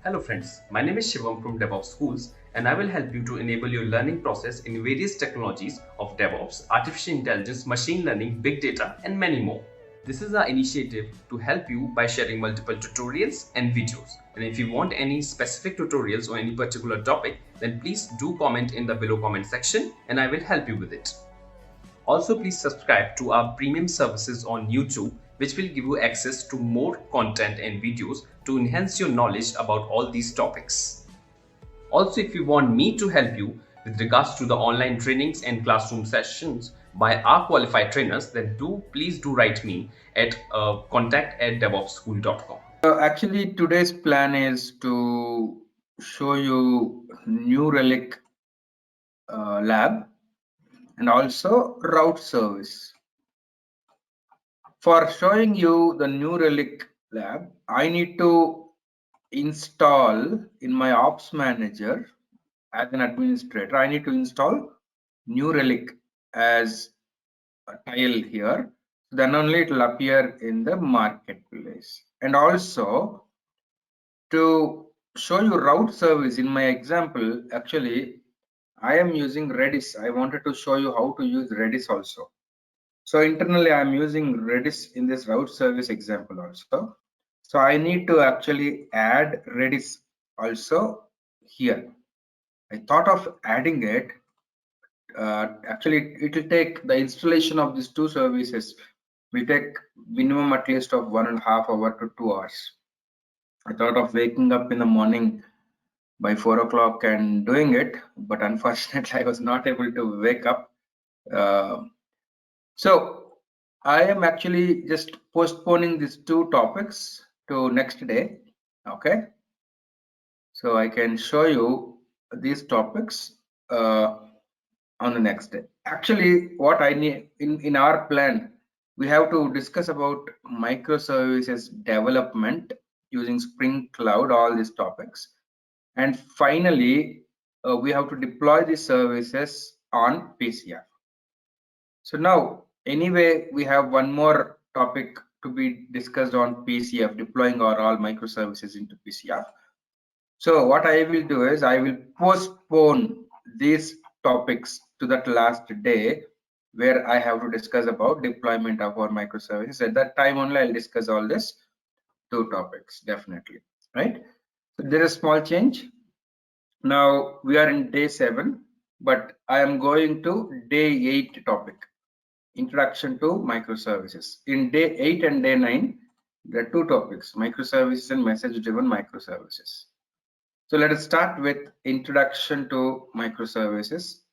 Hello friends, my name is Shivam from DevOps Schools and I will help you to enable your learning process in various technologies of DevOps, artificial intelligence, machine learning, big data and many more. This is our initiative to help you by sharing multiple tutorials and videos. And if you want any specific tutorials or any particular topic, then please do comment in the below comment section and I will help you with it. Also, please subscribe to our premium services on YouTube, which will give you access to more content and videos to enhance your knowledge about all these topics. Also, if you want me to help you with regards to the online trainings and classroom sessions by our qualified trainers, then please do write me at contact@devopsschool.com. Actually, today's plan is to show you New Relic lab and also route service. For showing you the New Relic lab, I need to install in my ops manager as an administrator. I need to install New Relic as a tile here. Then only it will appear in the marketplace. And also to show you route service in my example, actually I am using Redis. I wanted to show you how to use Redis also. So internally I'm using Redis in this route service example also. So I need to actually add Redis also here. I thought of adding it. Actually it will take the installation of these two services will take minimum at least of 1.5 hours to 2 hours. I thought of waking up in the morning by 4 o'clock and doing it, but unfortunately I was not able to wake up. So I am actually just postponing these two topics to next day. Okay, so I can show you these topics on the next day. Actually, what I need in our plan, we have to discuss about microservices development using Spring Cloud, all these topics. And finally, we have to deploy these services on PCF. So now, anyway, we have one more topic to be discussed on PCF, deploying our all microservices into PCF. So what I will do is I will postpone these topics to that last day where I have to discuss about deployment of our microservices. At that time only I'll discuss all this two topics, definitely, right? So there is a small change. Now we are in day 7, but I am going to day 8 topic, introduction to microservices. In day 8 and day 9, there are two topics, microservices and message driven microservices. So let us start with introduction to microservices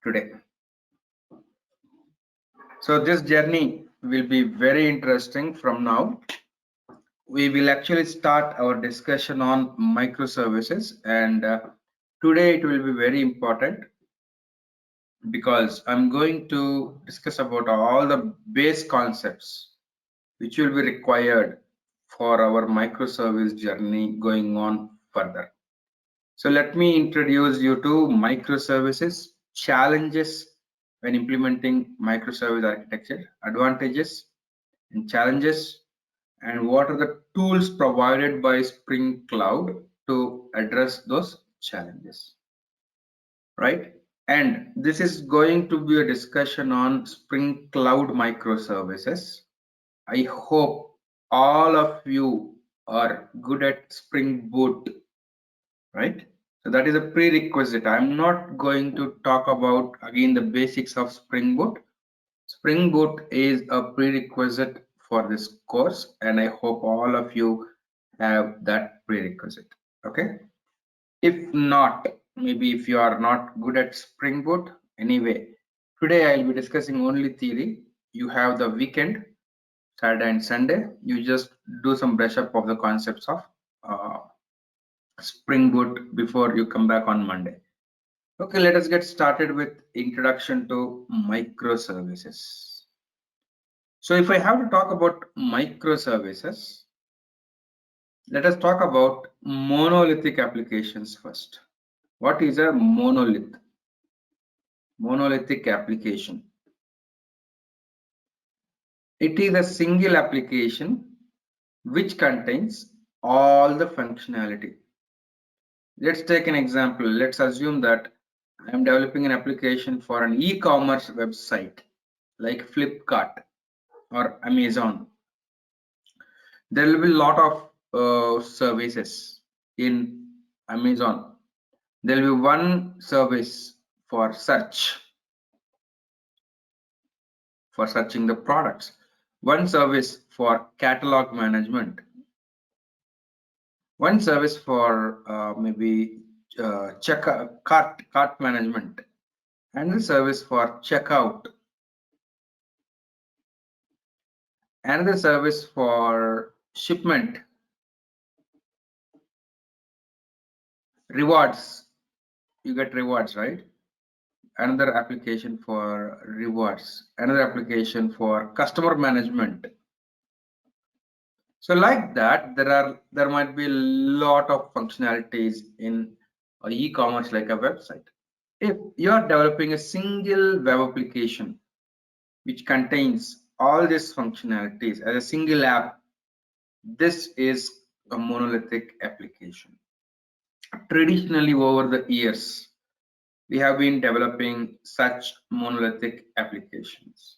today. So this journey will be very interesting from now. We will actually start our discussion on microservices, and today it will be very important because I'm going to discuss about all the base concepts which will be required for our microservice journey going on further. So let me introduce you to microservices, challenges when implementing microservice architecture, advantages and challenges, and what are the tools provided by Spring Cloud to address those challenges, right? And this is going to be a discussion on Spring Cloud microservices. I hope all of you are good at Spring Boot, right? So that is a prerequisite. I'm not going to talk about again the basics of Spring Boot. Spring Boot is a prerequisite for this course, and I hope all of you have that prerequisite. Okay. If not, maybe if you are not good at Spring Boot, anyway, today I'll be discussing only theory. You have the weekend, Saturday and Sunday. You just do some brush up of the concepts of uh, Spring Boot before you come back on Monday. Okay, let us get started with introduction to microservices. So if I have to talk about microservices, let us talk about monolithic applications first. What is a monolith? Monolithic application. It is a single application which contains all the functionality. Let's take an example. Let's assume that I am developing an application for an e-commerce website like Flipkart or Amazon. There will be a lot of services in Amazon. There will be one service for search, for searching the products, one service for catalog management, one service for maybe cart management, and the service for checkout, another service for shipment, rewards. You get rewards, right? Another application for rewards, another application for customer management. So like that, there might be a lot of functionalities in e-commerce like a website. If you are developing a single web application which contains all these functionalities as a single app, this is a monolithic application. Traditionally, over the years, we have been developing such monolithic applications.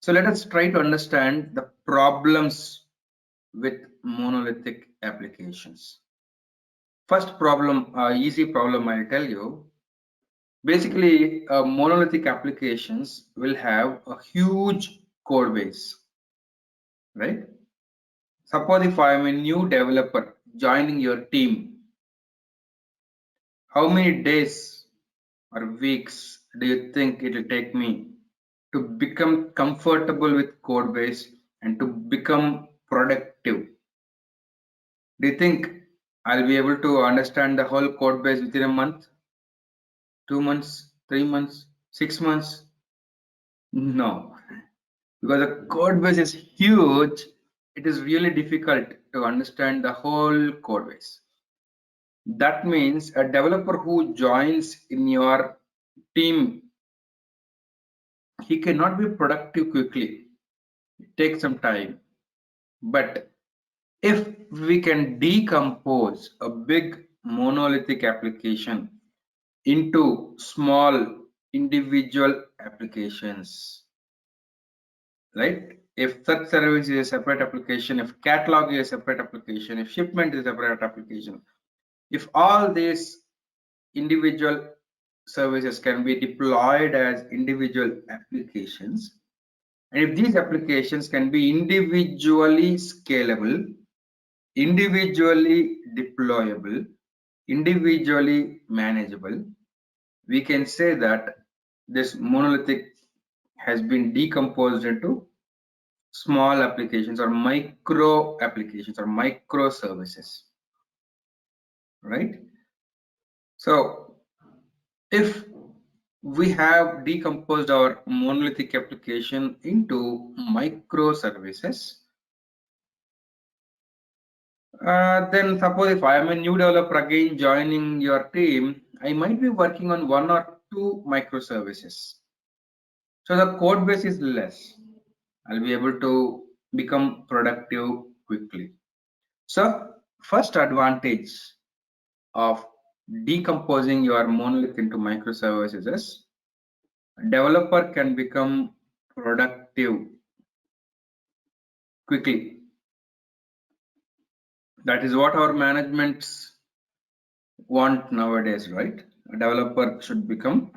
So let us try to understand the problems with monolithic applications. First problem, easy problem, I'll tell you. Basically, monolithic applications will have a huge code base, right? Suppose if I am a new developer joining your team, how many days or weeks do you think it will take me to become comfortable with code base and to become productive? Do you think I'll be able to understand the whole code base within a month, 2 months, 3 months, 6 months? No, because the code base is huge. It is really difficult to understand the whole code base. That means a developer who joins in your team, he cannot be productive quickly. It takes some time. But if we can decompose a big monolithic application into small individual applications, right? If search service is a separate application, if catalog is a separate application, if shipment is a separate application, if all these individual services can be deployed as individual applications, and if these applications can be individually scalable, individually deployable, individually manageable, we can say that this monolithic has been decomposed into small applications or micro applications or microservices, right? So if we have decomposed our monolithic application into microservices, then suppose if I am a new developer again joining your team, I might be working on one or two microservices. So the code base is less. I'll be able to become productive quickly. So first advantage of decomposing your monolith into microservices is developer can become productive quickly. That is what our managements want nowadays, right? A developer should become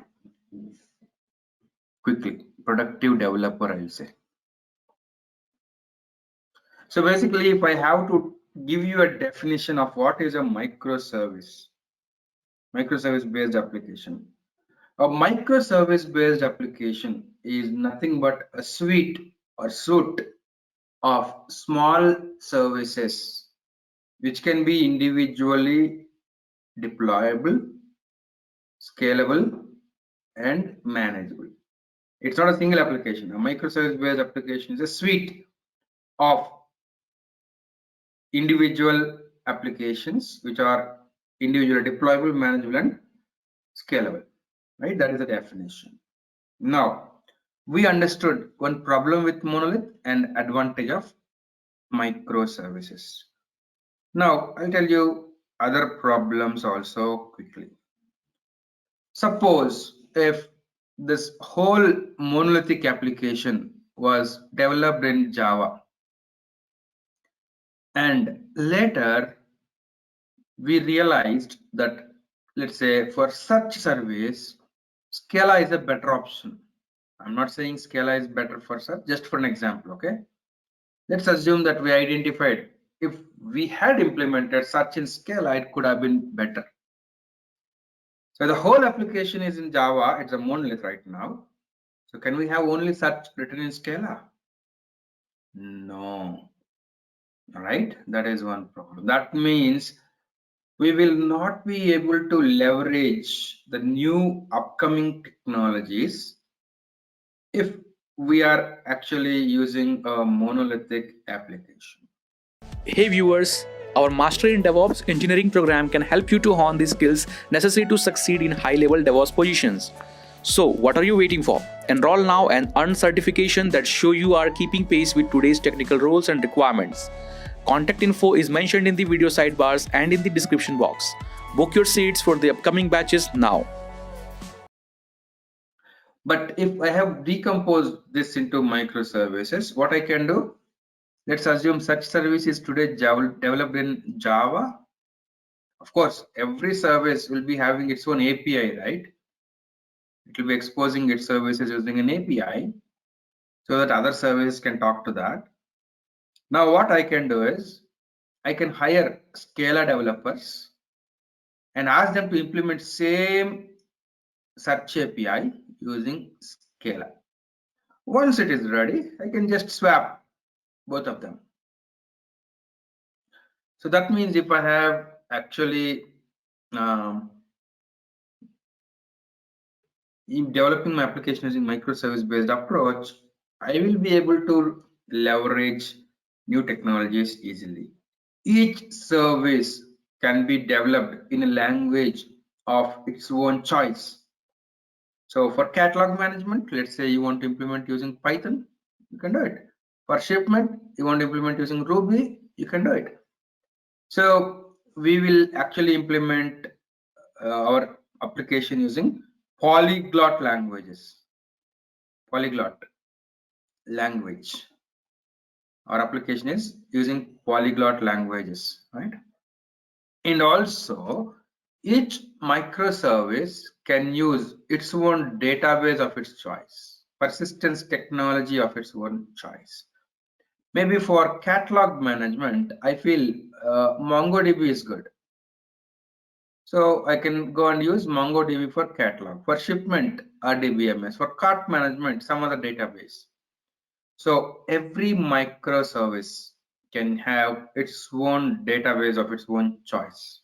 quickly productive developer, I'll say. So basically, if I have to give you a definition of what is a microservice based application. A microservice based application is nothing but a suite or suite of small services which can be individually deployable, scalable, and manageable. It's not a single application. A microservice based application is a suite of individual applications which are individually deployable, manageable, and scalable, right? That is the definition. Now, we understood one problem with monolith and advantage of microservices. Now I'll tell you other problems also quickly. Suppose if this whole monolithic application was developed in Java and later we realized that, let's say, for such service, Scala is a better option. I'm not saying Scala is better for such, just for an example, okay? Let's assume that we identified if we had implemented such in Scala, it could have been better. So the whole application is in Java, it's a monolith right now. So can we have only such written in Scala? No, right? That is one problem. That means we will not be able to leverage the new upcoming technologies if we are actually using a monolithic application. Hey viewers, our Mastery in DevOps engineering program can help you to hone the skills necessary to succeed in high-level DevOps positions. So, what are you waiting for? Enroll now and earn certification that show you are keeping pace with today's technical roles and requirements. Contact info is mentioned in the video sidebars and in the description box. Book your seats for the upcoming batches now. But if I have decomposed this into microservices, what I can do? Let's assume such service is today developed in Java. Of course, every service will be having its own API, right? It will be exposing its services using an API so that other services can talk to that. Now, what I can do is I can hire Scala developers and ask them to implement same search API using Scala. Once it is ready, I can just swap both of them. So that means if I have actually in developing my application using microservice based approach, I will be able to leverage new technologies easily. Each service can be developed in a language of its own choice. So for catalog management, let's say you want to implement using Python, you can do it. For shipment, you want to implement using Ruby, you can do it. So we will actually implement our application using polyglot languages. Polyglot language. Our application is using polyglot languages, right? And also, each microservice can use its own database of its choice, persistence technology of its own choice. Maybe for catalog management, I feel MongoDB is good. So I can go and use MongoDB for catalog. For shipment, RDBMS. For cart management, some other database. So every microservice can have its own database of its own choice.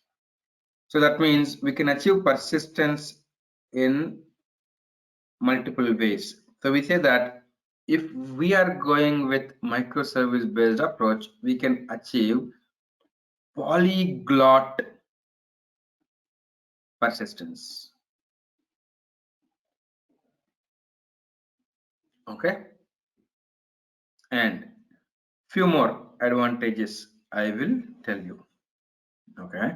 So that means we can achieve persistence in multiple ways. So we say that if we are going with microservice based approach, we can achieve polyglot persistence. Okay. And few more advantages I will tell you. Okay.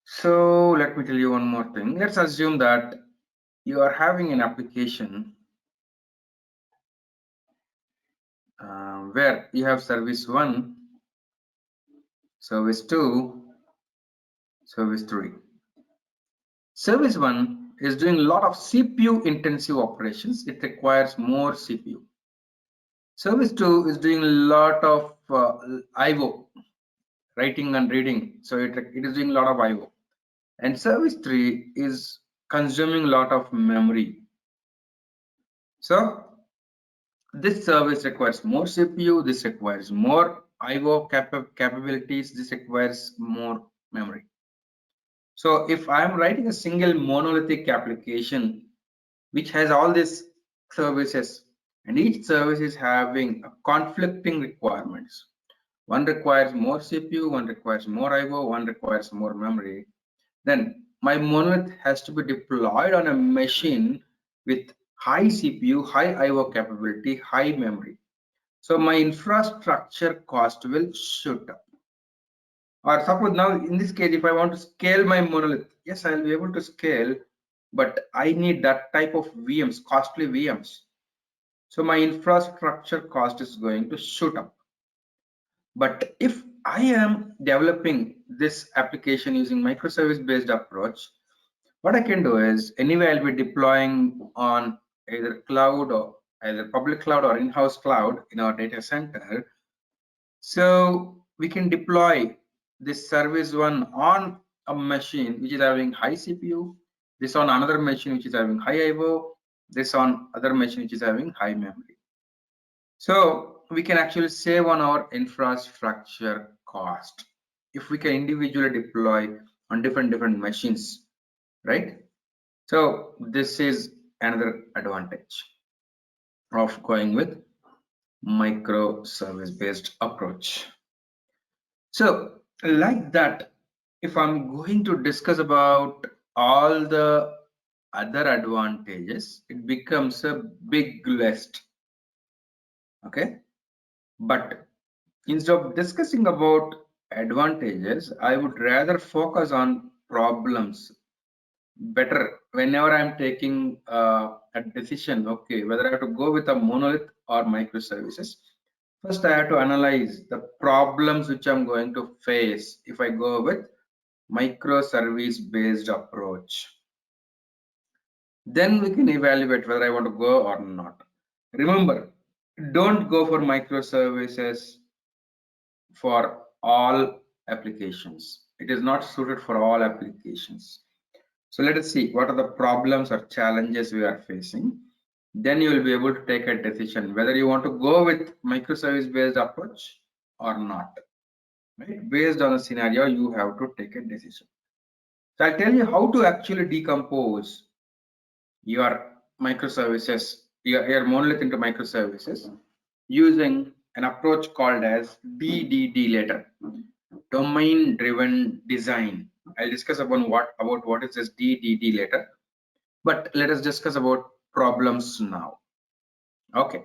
So let me tell you one more thing. Let's assume that you are having an application where you have service 1, service 2, service 3. Service 1 is doing a lot of CPU intensive operations. It requires more CPU. Service 2 is doing a lot of IO, writing and reading. So it is doing a lot of IO. And service 3 is consuming a lot of memory. So this service requires more CPU, this requires more IO capabilities, this requires more memory. So if I'm writing a single monolithic application which has all these services, and each service is having conflicting requirements. One requires more CPU, one requires more IO, one requires more memory. Then my monolith has to be deployed on a machine with high CPU, high IO capability, high memory. So my infrastructure cost will shoot up. Or suppose now in this case, if I want to scale my monolith, yes, I'll be able to scale, but I need that type of VMs, costly VMs. So my infrastructure cost is going to shoot up. But if I am developing this application using microservice based approach, what I can do is anyway, I'll be deploying on either cloud or either public cloud or in-house cloud in our data center. So we can deploy this service one on a machine which is having high CPU, this on another machine which is having high IO, this on other machine which is having high memory. So we can actually save on our infrastructure cost if we can individually deploy on different machines, right? So this is another advantage of going with microservice based approach. So like that, if I'm going to discuss about all the other advantages, it becomes a big list. Okay, but instead of discussing about advantages, I would rather focus on problems. Better whenever I'm taking a decision, okay, whether I have to go with a monolith or microservices, first I have to analyze the problems which I'm going to face if I go with microservice based approach. Then we can evaluate whether I want to go or not. Remember, don't go for microservices for all applications. It is not suited for all applications. So let us see what are the problems or challenges we are facing. Then you will be able to take a decision whether you want to go with microservice based approach or not. Right? Based on the scenario, you have to take a decision. So I'll tell you how to actually decompose your microservices, your monolith into microservices using an approach called as DDD later, domain driven design. I'll discuss about what is this DDD later, but let us discuss about problems now. Okay,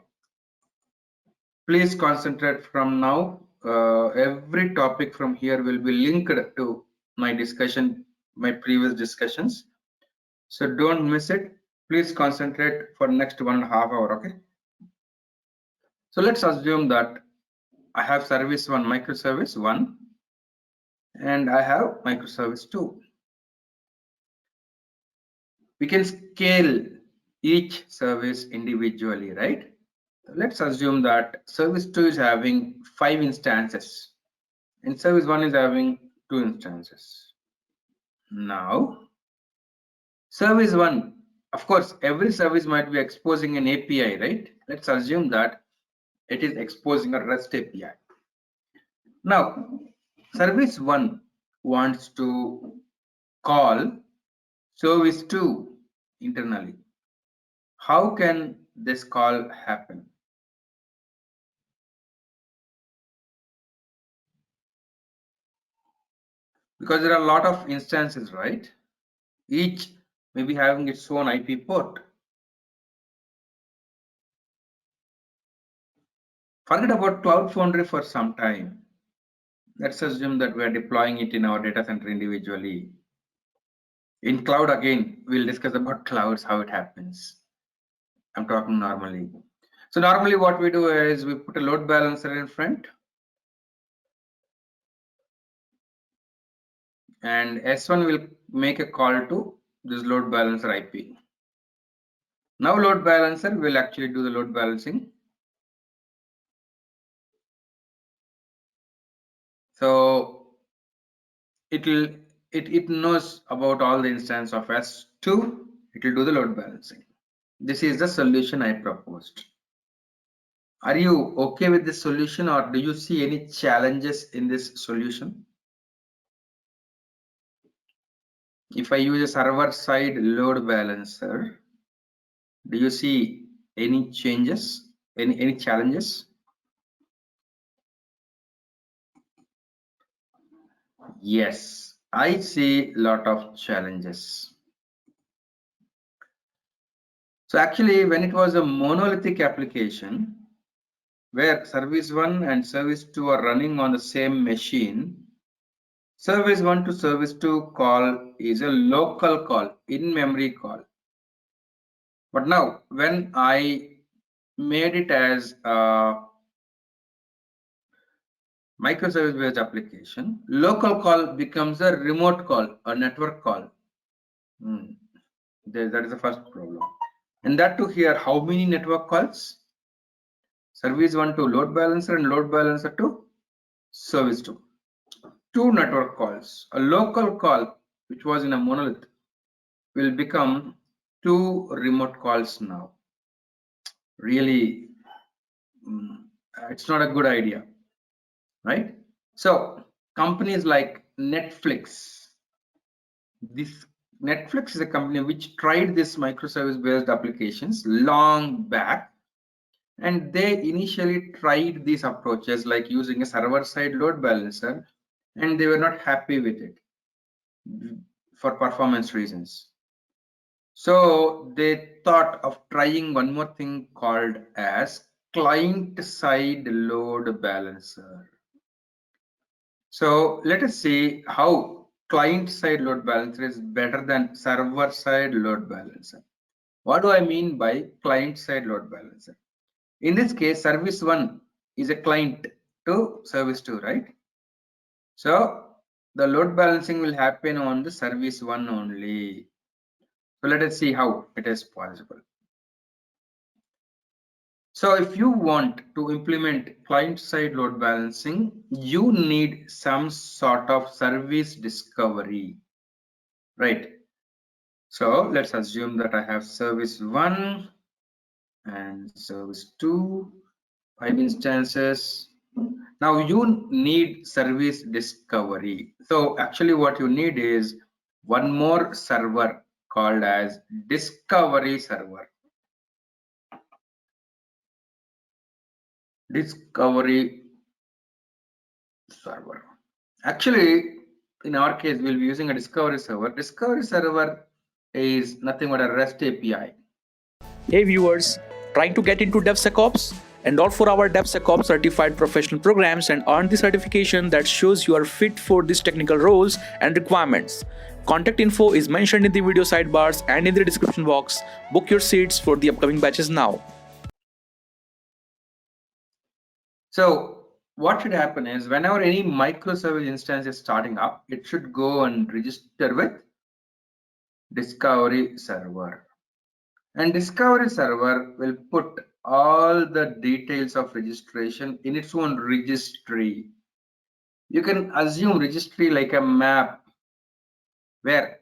please concentrate from now. Every topic from here will be linked to my discussion, my previous discussions, so don't miss it. Please concentrate for next 1.5 hours. Okay, so let's assume that I have service one, microservice one, and I have microservice two. We can scale each service individually, right? Let's assume that service 2 is having 5 instances and service 1 is having 2 instances. Now, service 1, of course, every service might be exposing an API, right? Let's assume that it is exposing a REST API. Now, service 1 wants to call service 2 internally. How can this call happen? Because there are a lot of instances, right? Each may be having its own IP port. Forget about Cloud Foundry for some time. Let's assume that we are deploying it in our data center individually. In cloud, again, we'll discuss about clouds, how it happens. I'm talking normally. So normally what we do is we put a load balancer in front, and S1 will make a call to this load balancer IP. Now load balancer will actually do the load balancing. So it knows about all the instance of S2. It will do the load balancing. This is the solution I proposed. Are you okay with this solution, or do you see any challenges in this solution? If I use a server side load balancer, do you see any changes, any challenges? Yes, I see a lot of challenges. So actually, when it was a monolithic application, where service 1 and service 2 are running on the same machine, service 1 to service 2 call is a local call, in-memory call. But now when I made it as a microservice based application, local call becomes a remote call, a network call. That is the first problem. And that to here, how many network calls? Service 1 to load balancer and load balancer to service 2. Two network calls. A local call, which was in a monolith, will become two remote calls now. Really, it's not a good idea, right? So companies like Netflix, this Netflix is a company which tried this microservice based applications long back, and they initially tried these approaches like using a server side load balancer, and they were not happy with it for performance reasons. So they thought of trying one more thing called as client side load balancer. So let us see how client side load balancer is better than server side load balancer. What do I mean by client side load balancer? In this case, service 1 is a client to service 2, right? So the load balancing will happen on the service 1 only. So let us see how it is possible. So if you want to implement client-side load balancing, you need some sort of service discovery, right? So let's assume that I have service 1 and service 2, 5 instances. Now you need service discovery. So actually what you need is one more server called as discovery server. Discovery server. Actually, in our case, we'll be using a discovery server. Discovery server is nothing but a REST API. Hey viewers, trying to get into DevSecOps? Enroll for our DevSecOps certified professional programs and earn the certification that shows you are fit for these technical roles and requirements. Contact info is mentioned in the video sidebars and in the description box. Book your seats for the upcoming batches now. So what should happen is whenever any microservice instance is starting up, it should go and register with discovery server. And discovery server will put all the details of registration in its own registry. You can assume registry like a map where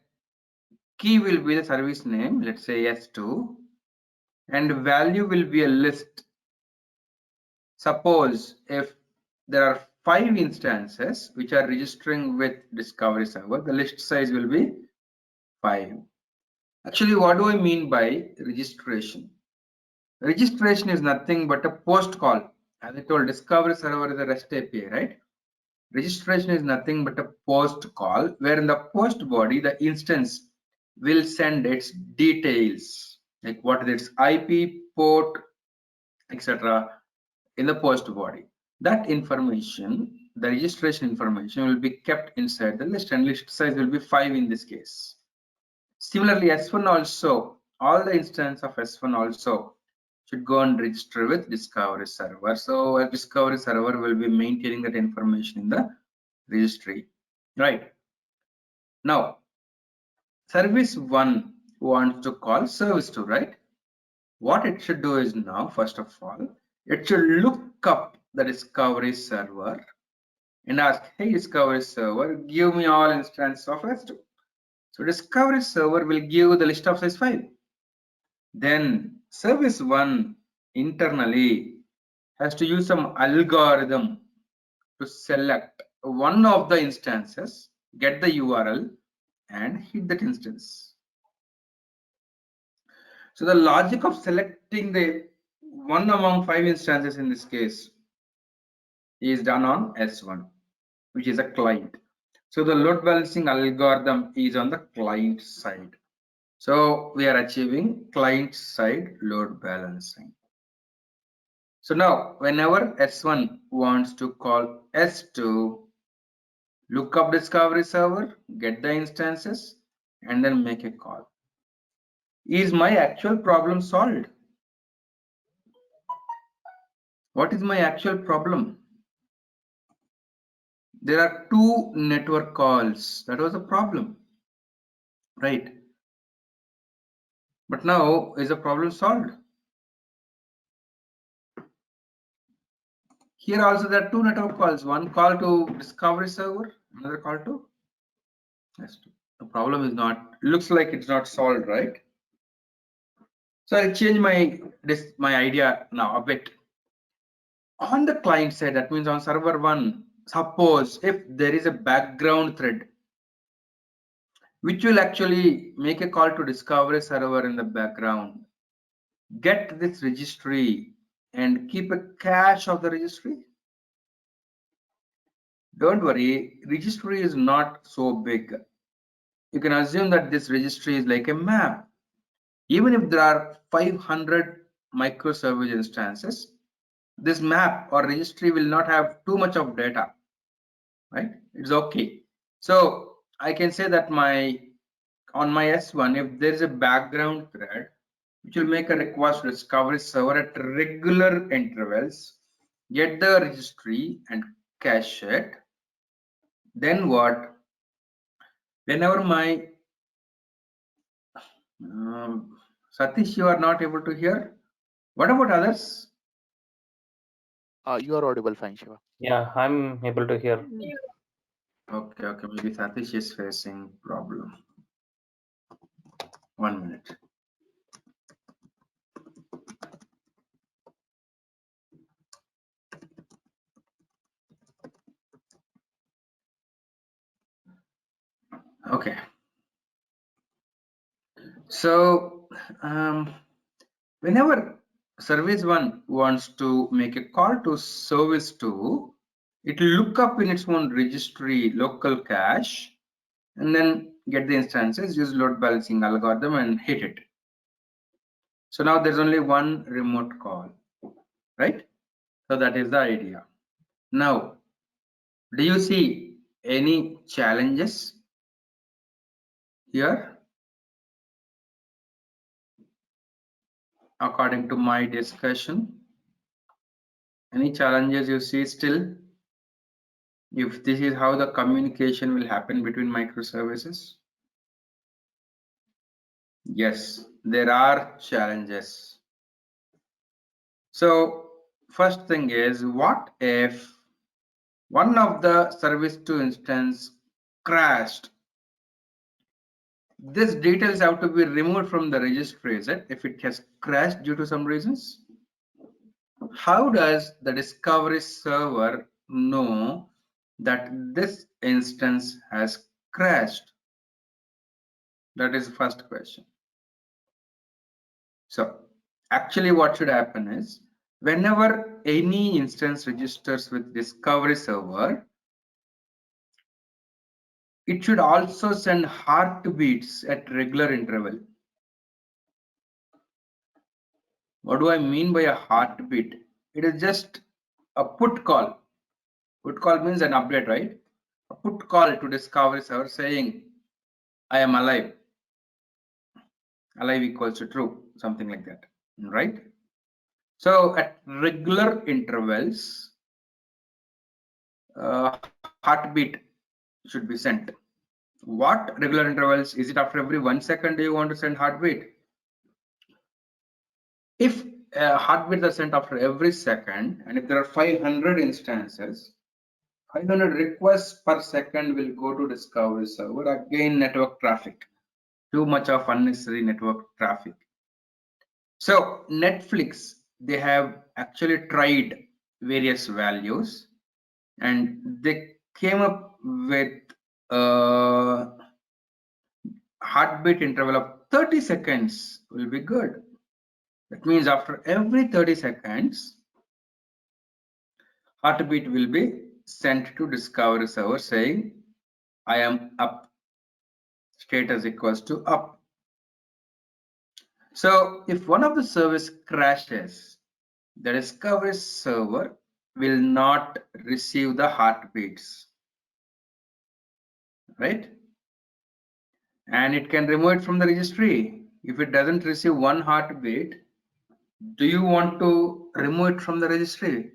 key will be the service name, let's say S2, and value will be a list. Suppose if there are 5 instances which are registering with discovery server, the list size will be 5. Actually, what do I mean by registration? Registration is nothing but a post call. As I told, discovery server is a REST API, right? Registration is nothing but a post call where in the post body the instance will send its details like what is its IP, port, etc. in the post body. That information, the registration information, will be kept inside the list, and list size will be 5 in this case. Similarly, S1 also, all the instance of S1 also should go and register with discovery server. So a discovery server will be maintaining that information in the registry, right? Now service 1 wants to call service 2, right? What it should do is now, first of all, it should look up the discovery server and ask, hey discovery server, give me all instances of S2. So discovery server will give the list of size 5. Then service 1 internally has to use some algorithm to select one of the instances, get the URL and hit that instance. So the logic of selecting the one among 5 instances in this case is done on S1, which is a client. So the load balancing algorithm is on the client side. So we are achieving client side load balancing. So now whenever S1 wants to call S2, look up discovery server, get the instances, and then make a call. Is my actual problem solved? What is my actual problem? There are two network calls. That was a problem, right? But now is the problem solved? Here also there are two network calls. One call to discovery server, another call to S2. The problem is not, looks like it's not solved, right? So I'll change my idea now a bit. On the client side, that means on server one, suppose if there is a background thread which will actually make a call to discovery server in the background, get this registry and keep a cache of the registry. Don't worry, registry is not so big. You can assume that this registry is like a map. Even if there are 500 microservice instances, this map or registry will not have too much of data, right? It's okay. So I can say that on my S1, if there is a background thread which will make a request to discovery server at regular intervals, get the registry and cache it, then what? Whenever my Satish, you are not able to hear. What about others? You are audible, fine, Shiva. Yeah, I'm able to hear. Okay, maybe Satish is facing problem. 1 minute. Okay. So whenever service 1 wants to make a call to service 2, it will look up in its own registry local cache and then get the instances, use load balancing algorithm and hit it. So now there's only one remote call, right? So that is the idea. Now, do you see any challenges here? According to my discussion, any challenges you see still? If this is how the communication will happen between microservices? Yes, there are challenges. So first thing is, what if one of the service 2 instance crashed? This details have to be removed from the registry, is it? If it has crashed due to some reasons. How does the discovery server know that this instance has crashed? That is the first question. So actually what should happen is, whenever any instance registers with discovery server, it should also send heartbeats at regular interval. What do I mean by a heartbeat? It is just a put call. Put call means an update, right? A put call to discovery server saying, I am alive. Alive equals to true, something like that, right? So at regular intervals, heartbeat should be sent. What regular intervals? Is it after every 1 second do you want to send heartbeat? If heartbeats are sent after every second, and if there are 500 instances, 500 requests per second will go to discovery server. Again, network traffic. Too much of unnecessary network traffic. So Netflix, they have actually tried various values and they came up with a heartbeat interval of 30 seconds will be good. That means after every 30 seconds, heartbeat will be sent to discovery server saying, I am up. Status equals to up. So if one of the service crashes, the discovery server will not receive the heartbeats, right? And it can remove it from the registry. If it doesn't receive one heartbeat, do you want to remove it from the registry?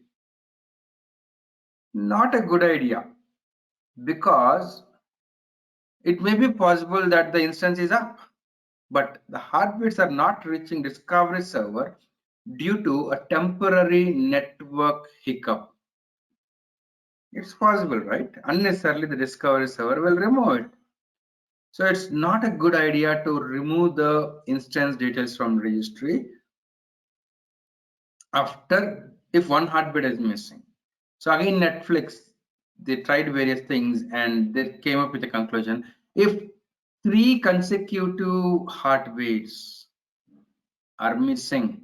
Not a good idea, because it may be possible that the instance is up, but the heartbeats are not reaching discovery server due to a temporary network hiccup. It's possible, right? Unnecessarily the discovery server will remove it. So it's not a good idea to remove the instance details from registry after if one heartbeat is missing. So again, Netflix, they tried various things and they came up with a conclusion. If 3 consecutive heartbeats are missing,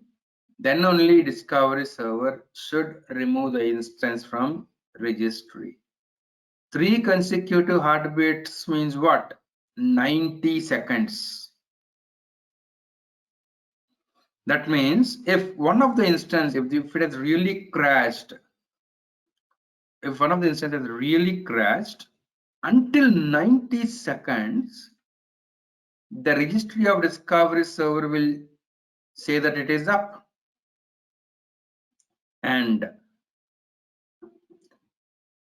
then only discovery server should remove the instance from registry. 3 consecutive heartbeats means what? 90 seconds. That means if one of the instance, if it has really crashed, if one of the instances has really crashed, until 90 seconds, the registry of discovery server will say that it is up. And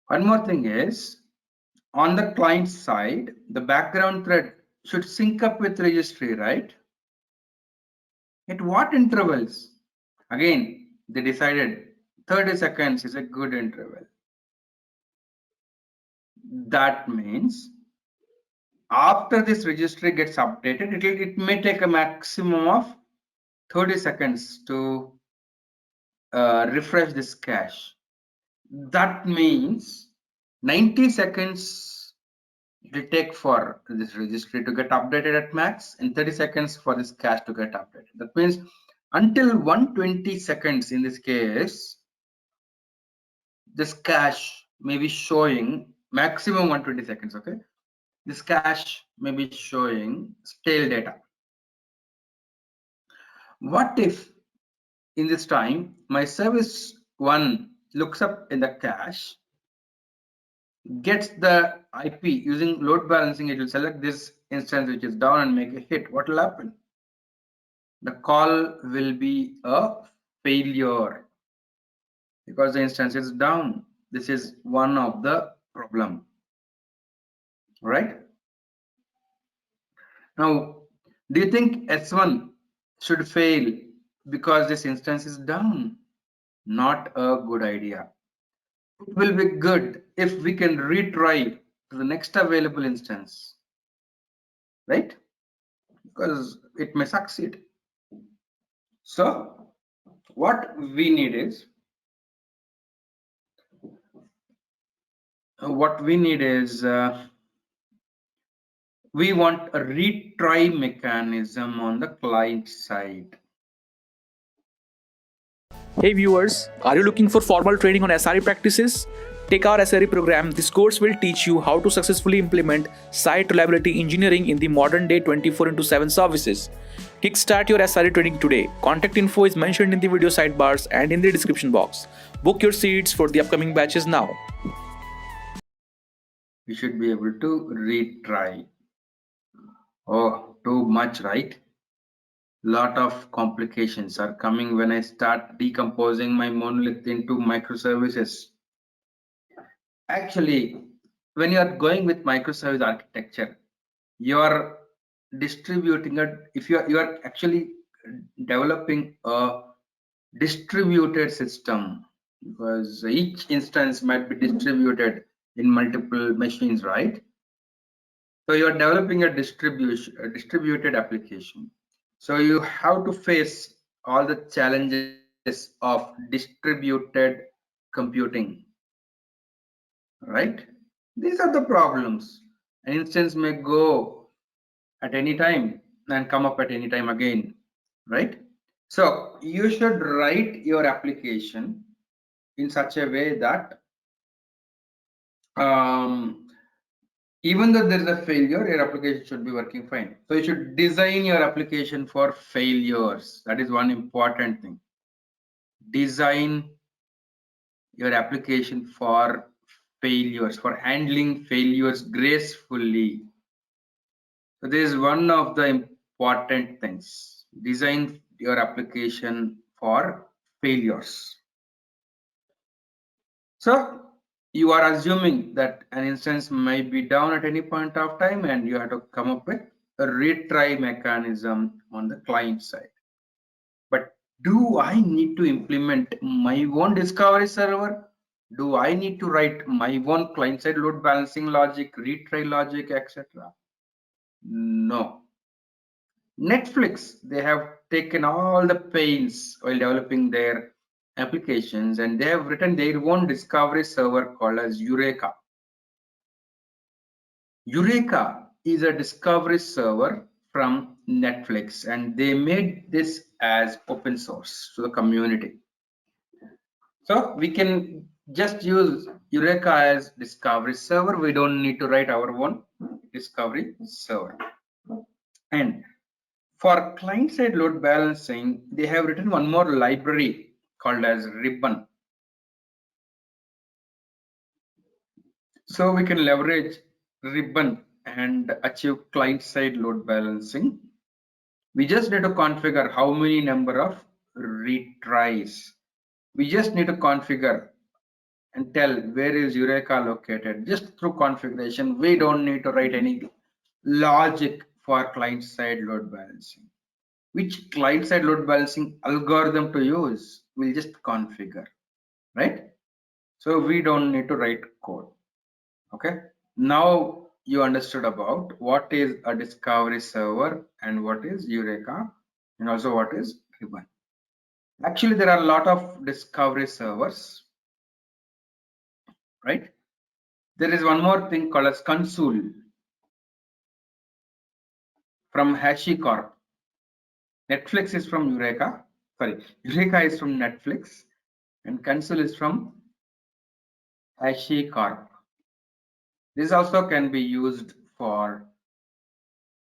one more thing is, on the client side, the background thread should sync up with registry, right? At what intervals? Again, they decided 30 seconds is a good interval. That means after this registry gets updated, it may take a maximum of 30 seconds to refresh this cache. That means 90 seconds it will take for this registry to get updated at max, and 30 seconds for this cache to get updated. That means until 120 seconds in this case, this cache may be showing maximum 120 seconds, okay? This cache may be showing stale data. What if in this time my service 1 looks up in the cache, gets the IP using load balancing, it will select this instance which is down and make a hit. What will happen? The call will be a failure because the instance is down. This is one of the problem, right? Now, do you think S1 should fail because this instance is down? Not a good idea. It will be good if we can retry to the next available instance, right? Because it may succeed. So what we need is we want a retry mechanism on the client side. Hey viewers, are you looking for formal training on SRE practices? Take our SRE program. This course will teach you how to successfully implement site reliability engineering in the modern day 24/7 services. Kickstart your SRE training today. Contact info is mentioned in the video sidebars and in the description box. Book your seats for the upcoming batches now. We should be able to retry. Oh, too much, right? Lot of complications are coming when I start decomposing my monolith into microservices. Actually, when you are going with microservice architecture, you are distributing it. If you are actually developing a distributed system, because each instance might be distributed in multiple machines, right? So you are developing a distributed application. So you have to face all the challenges of distributed computing, right? These are the problems. An instance may go at any time and come up at any time again, right? So you should write your application in such a way that even though there is a failure, your application should be working fine. So you should design your application for failures. That is one important thing. design your application for failures, for handling failures gracefully. So this is one of the important things. Design your application for failures. So you are assuming that an instance might be down at any point of time and you have to come up with a retry mechanism on the client side. But do I need to implement my own discovery server? Do I need to write my own client-side load balancing logic, retry logic, etc.? No. Netflix, they have taken all the pains while developing their applications and they have written their own discovery server called as Eureka. Eureka is a discovery server from Netflix and they made this as open source to the community. So we can just use Eureka as discovery server. We don't need to write our own discovery server. And for client-side load balancing, they have written one more library called as Ribbon. So we can leverage Ribbon and achieve client-side load balancing. We just need to configure how many number of retries. We just need to configure and tell where is Eureka located. Just through configuration, we don't need to write any logic for client-side load balancing. Which client-side load balancing algorithm to use, we'll just configure, right? So we don't need to write code. Okay, now you understood about what is a discovery server and what is Eureka and also what is Ribbon. Actually, there are a lot of discovery servers, right? There is one more thing called as Consul from HashiCorp. Netflix is from Eureka. Sorry, Eureka is from Netflix and Consul is from HashiCorp. This also can be used for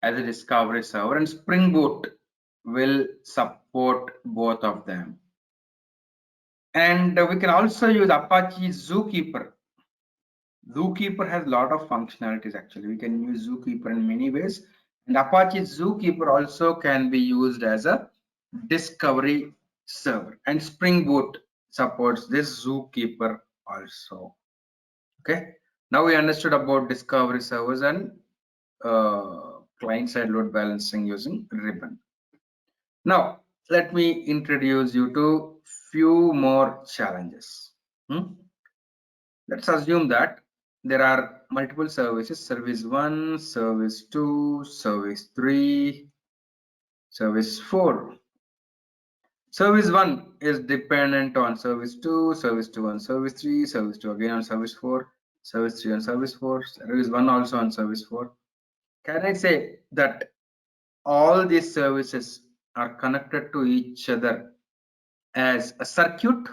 as a discovery server, and Spring Boot will support both of them. And we can also use Apache Zookeeper. Zookeeper has a lot of functionalities actually. We can use Zookeeper in many ways. And Apache Zookeeper also can be used as a discovery server. And Spring Boot supports this Zookeeper also. Okay. Now we understood about discovery servers and client-side load balancing using Ribbon. Now, let me introduce you to few more challenges. Let's assume that there are multiple services, service 1, service 2, service 3, service 4. Service 1 is dependent on service 2, service 2 on service 3, service 2 again on service 4, service 3 on service 4, service 1 also on service 4. Can I say that all these services are connected to each other as a circuit?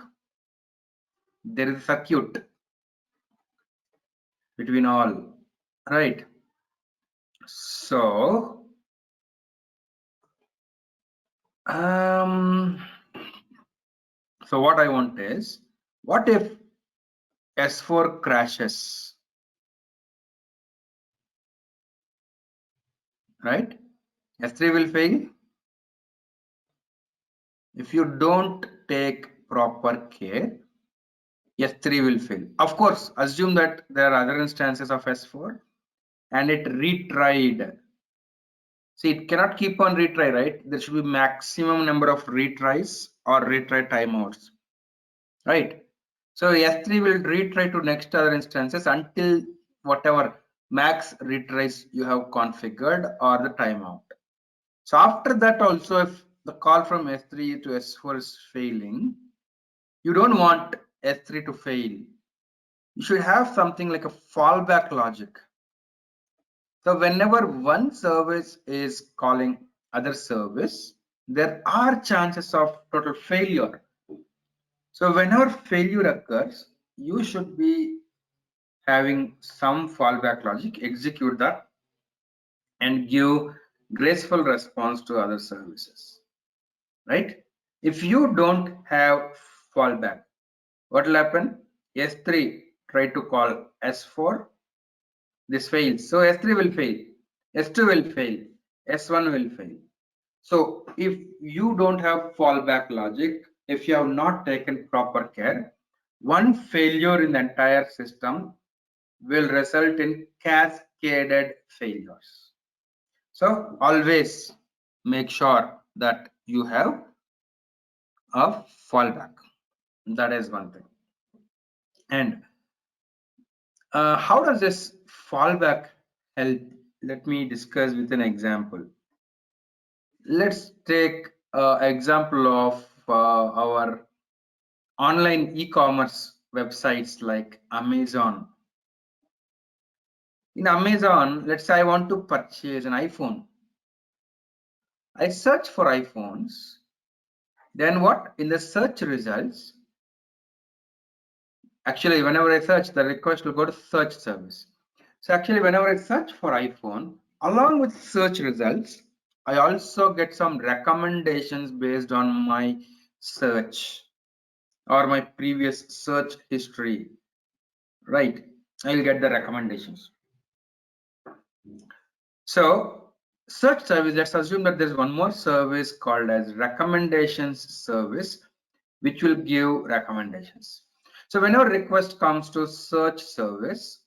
There is a circuit between all, right? So so what I want is, what if S4 crashes, right? S3 will fail if you don't take proper care. S3 will fail. Of course, assume that there are other instances of S4 and it retried. See, it cannot keep on retry, right? There should be maximum number of retries or retry timeouts, right? So S3 will retry to next other instances until whatever max retries you have configured or the timeout. So after that also, if the call from S3 to S4 is failing, you don't want S3 to fail. You should have something like a fallback logic. So whenever one service is calling other service, there are chances of total failure. So whenever failure occurs, you should be having some fallback logic, execute that and give graceful response to other services, right? If you don't have fallback. What will happen? S3 try to call S4, this fails. So S3 will fail, S2 will fail, S1 will fail. So if you don't have fallback logic, if you have not taken proper care, one failure in the entire system will result in cascaded failures. So always make sure that you have a fallback. That is one thing. And how does this fallback help? Let me discuss with an example. Let's take an example of our online e-commerce websites like Amazon. In Amazon, let's say I want to purchase an iPhone. I search for iPhones. Then what? In the search results, actually, whenever I search, the request will go to search service. So actually, whenever I search for iPhone, along with search results, I also get some recommendations based on my search or my previous search history, right? I'll get the recommendations. So search service, let's assume that there's one more service called as recommendations service, which will give recommendations. So whenever request comes to search service,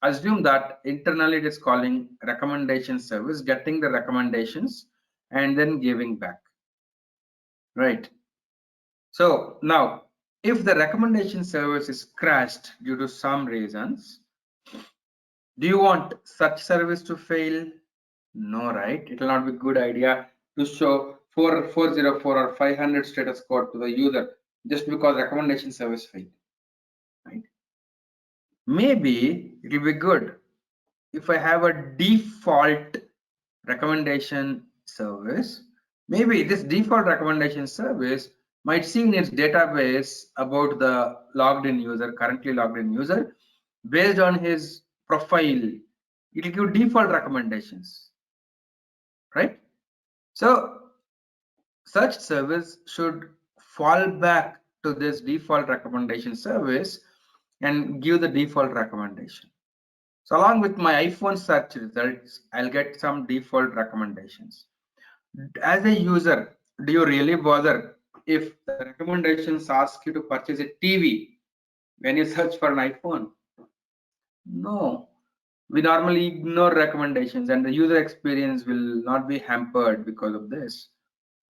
assume that internally it is calling recommendation service, getting the recommendations and then giving back, right? So now if the recommendation service is crashed due to some reasons, do you want such service to fail? No, right? It will not be a good idea to show 404 or 500 status code to the user just because recommendation service failed, right? Maybe it will be good if I have a default recommendation service. Maybe this default recommendation service might see in its database about the logged in user, currently logged in user, based on his profile. It will give default recommendations, right? So such service should fall back to this default recommendation service and give the default recommendation. So along with my iPhone search results, I'll get some default recommendations. As a user, do you really bother if the recommendations ask you to purchase a TV when you search for an iPhone? No. We normally ignore recommendations and the user experience will not be hampered because of this.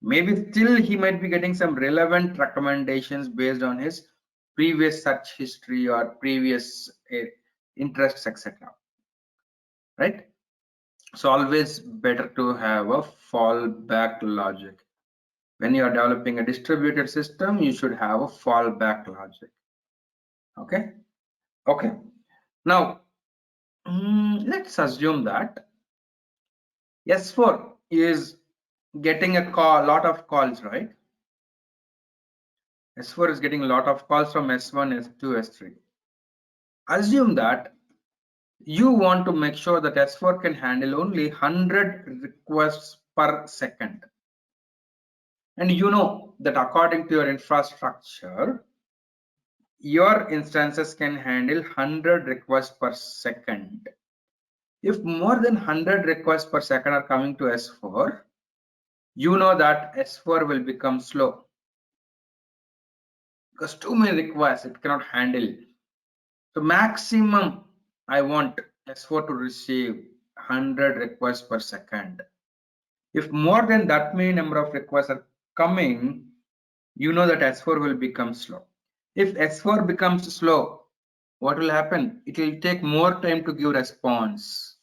Maybe still he might be getting some relevant recommendations based on his previous search history or previous interests, etc. Right? So always better to have a fallback logic. When you are developing a distributed system, you should have a fallback logic. Okay. Okay. Now let's assume that S4 is getting a lot of calls, right? S4 is getting a lot of calls from S1, S2, S3. Assume that you want to make sure that S4 can handle only 100 requests per second. And you know that according to your infrastructure, your instances can handle 100 requests per second. If more than 100 requests per second are coming to S4, you know that S4 will become slow because too many requests it cannot handle. So maximum I want S4 to receive 100 requests per second. If more than that many number of requests are coming, you know that S4 will become slow. If S4 becomes slow, what will happen? It will take more time to give response.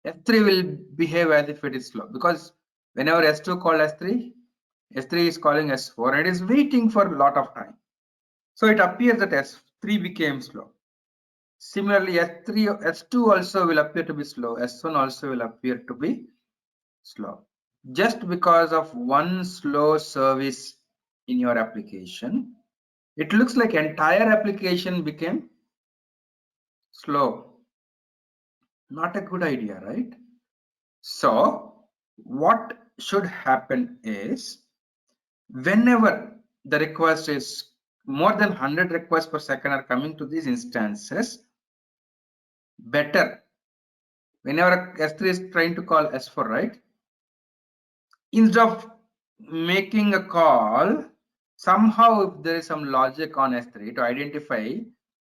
S3 will behave as if it is slow because whenever S2 call S3, S3 is calling S4 and it is waiting for a lot of time. So it appears that S3 became slow. Similarly, S2 also will appear to be slow. S1 also will appear to be slow. Just because of one slow service in your application, it looks like entire application became slow. Not a good idea, right? So what should happen is whenever the request is more than 100 requests per second are coming to these instances, better whenever S3 is trying to call S4, right? Instead of making a call, somehow if there is some logic on S3 to identify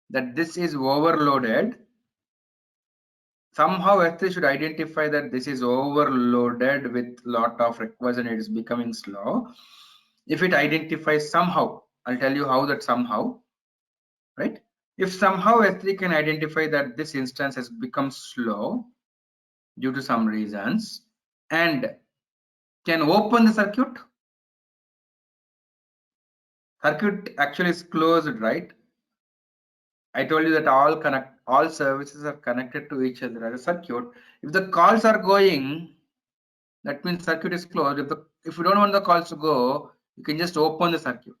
that this is overloaded, somehow S3 should identify that this is overloaded with lot of requests and it is becoming slow. If it identifies somehow, I'll tell you how that somehow, right? If somehow S3 can identify that this instance has become slow due to some reasons and can open the circuit actually is closed, right? I told you that all services are connected to each other as a circuit. If the calls are going, that means circuit is closed. If you don't want the calls to go, you can just open the circuit.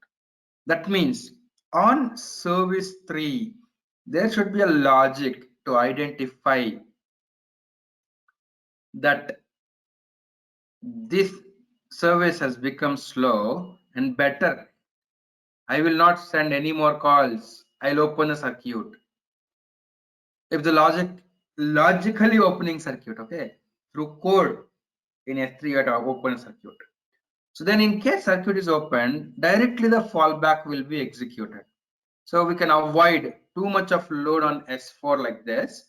That means on service 3, there should be a logic to identify that this service has become slow and better. I will not send any more calls. I'll open the circuit. If the logically opening circuit, okay, through code in S3 you have to open a circuit. So then in case circuit is open, directly the fallback will be executed. So we can avoid too much of load on S4 like this,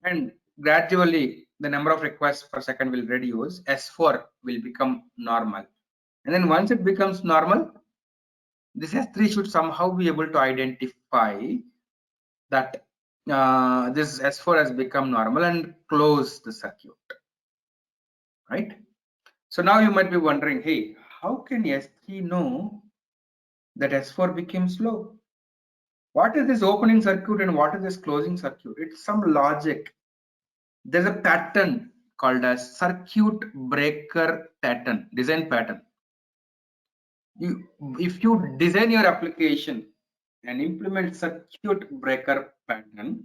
and gradually the number of requests per second will reduce. S4 will become normal. And then once it becomes normal, this S3 should somehow be able to identify that this S4 has become normal and close the circuit, right? So now you might be wondering, hey, how can S3 know that S4 became slow? What is this opening circuit and what is this closing circuit? It's some logic. There's a pattern called as circuit breaker pattern, design pattern. If you design your application and implement circuit breaker pattern,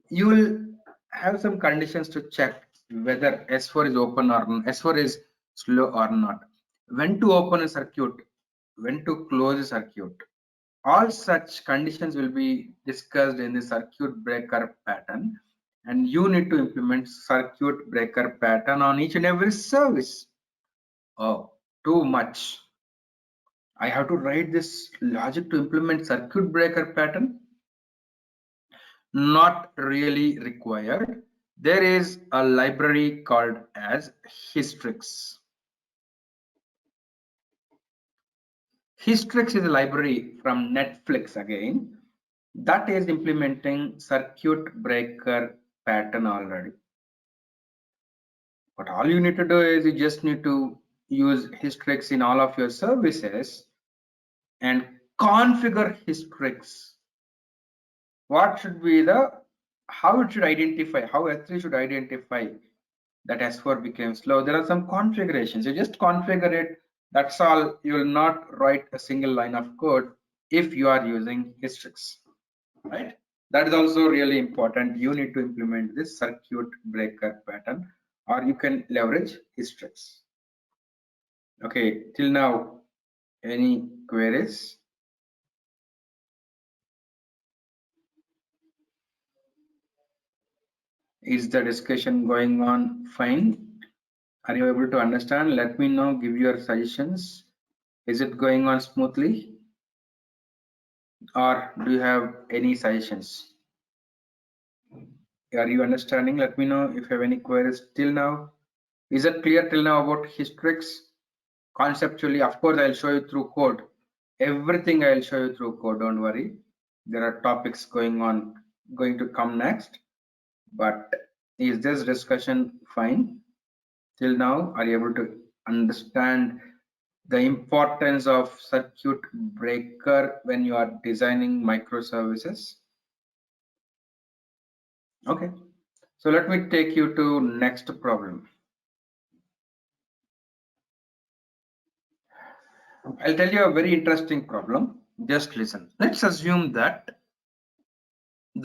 you will have some conditions to check whether S4 is open or S4 is slow or not. When to open a circuit, when to close a circuit. All such conditions will be discussed in the circuit breaker pattern, and you need to implement circuit breaker pattern on each and every service. Oh, too much. I have to write this logic to implement circuit breaker pattern? Not really required. There is a library called as Hystrix. Hystrix is a library from Netflix again that is implementing circuit breaker pattern already. But all you need to do is you just need to use Hystrix in all of your services and configure Hystrix. What should be how it should identify, how S3 should identify that S4 became slow. There are some configurations. You just configure it. That's all. You will not write a single line of code if you are using Hystrix, right? That is also really important. You need to implement this circuit breaker pattern, or you can leverage Hystrix. Okay, till now, any queries? Is the discussion going on fine? Are you able to understand? Let me know, give your suggestions. Is it going on smoothly? Or do you have any suggestions? Are you understanding? Let me know if you have any queries till now. Is it clear till now about Hystrix? Conceptually, of course, I'll show you through code. Everything I'll show you through code, don't worry. There are topics going to come next. But is this discussion fine? Till now, are you able to understand the importance of circuit breaker when you are designing microservices? Okay, so let me take you to next problem. I'll tell you a very interesting problem. Just listen. Let's assume that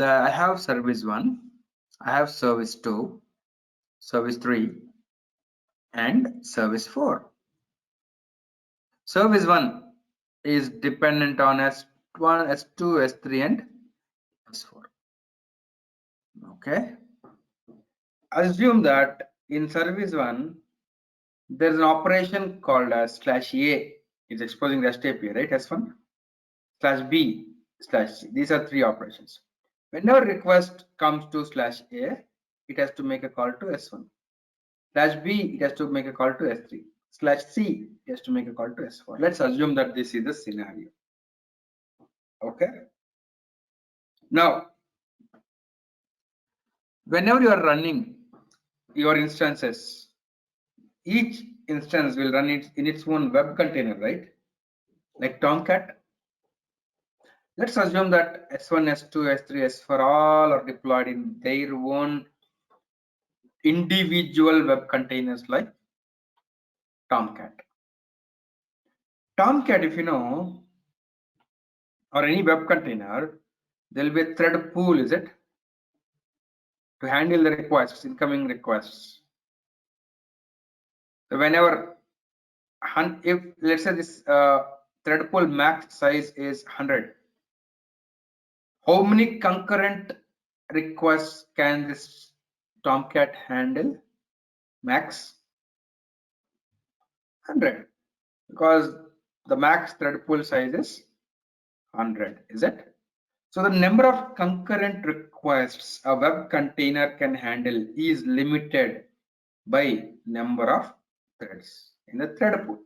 I have service 1, I have service 2, service 3, and service 4. Service 1 is dependent on S1, S2, S3, and S4. Okay. Assume that in service 1, there's an operation called as /A. It's exposing REST API, right? S1 /B /C. These are three operations. Whenever request comes to /A, it has to make a call to S1. /B, it has to make a call to S3. /C, it has to make a call to S4. Let's assume that this is the scenario. Okay. Now, whenever you are running your instances, each instance will run in its own web container, right? Like Tomcat. Let's assume that S1, S2, S3, S4 all are deployed in their own individual web containers like Tomcat. Tomcat, if you know, or any web container, there will be a thread pool, is it? To handle the requests, incoming requests. So whenever, if let's say this thread pool max size is 100, how many concurrent requests can this Tomcat handle? Max 100, because the max thread pool size is 100, is it? So the number of concurrent requests a web container can handle is limited by number of threads in the thread pool.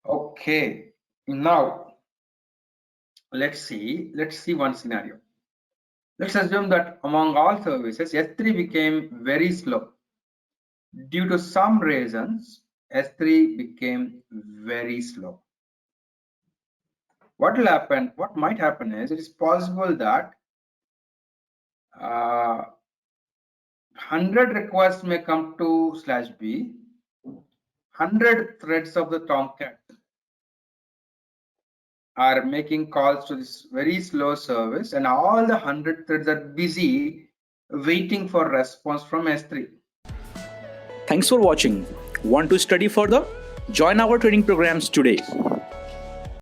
Okay, now let's see one scenario. Let's assume that among all services, S3 became very slow. Due to some reasons, S3 became very slow. What will happen? What might happen is it is possible that 100 requests may come to /B, 100 threads of the Tomcat are making calls to this very slow service, and all the 100 threads are busy waiting for response from S3. Thanks for watching. Want to study further? Join our training programs today.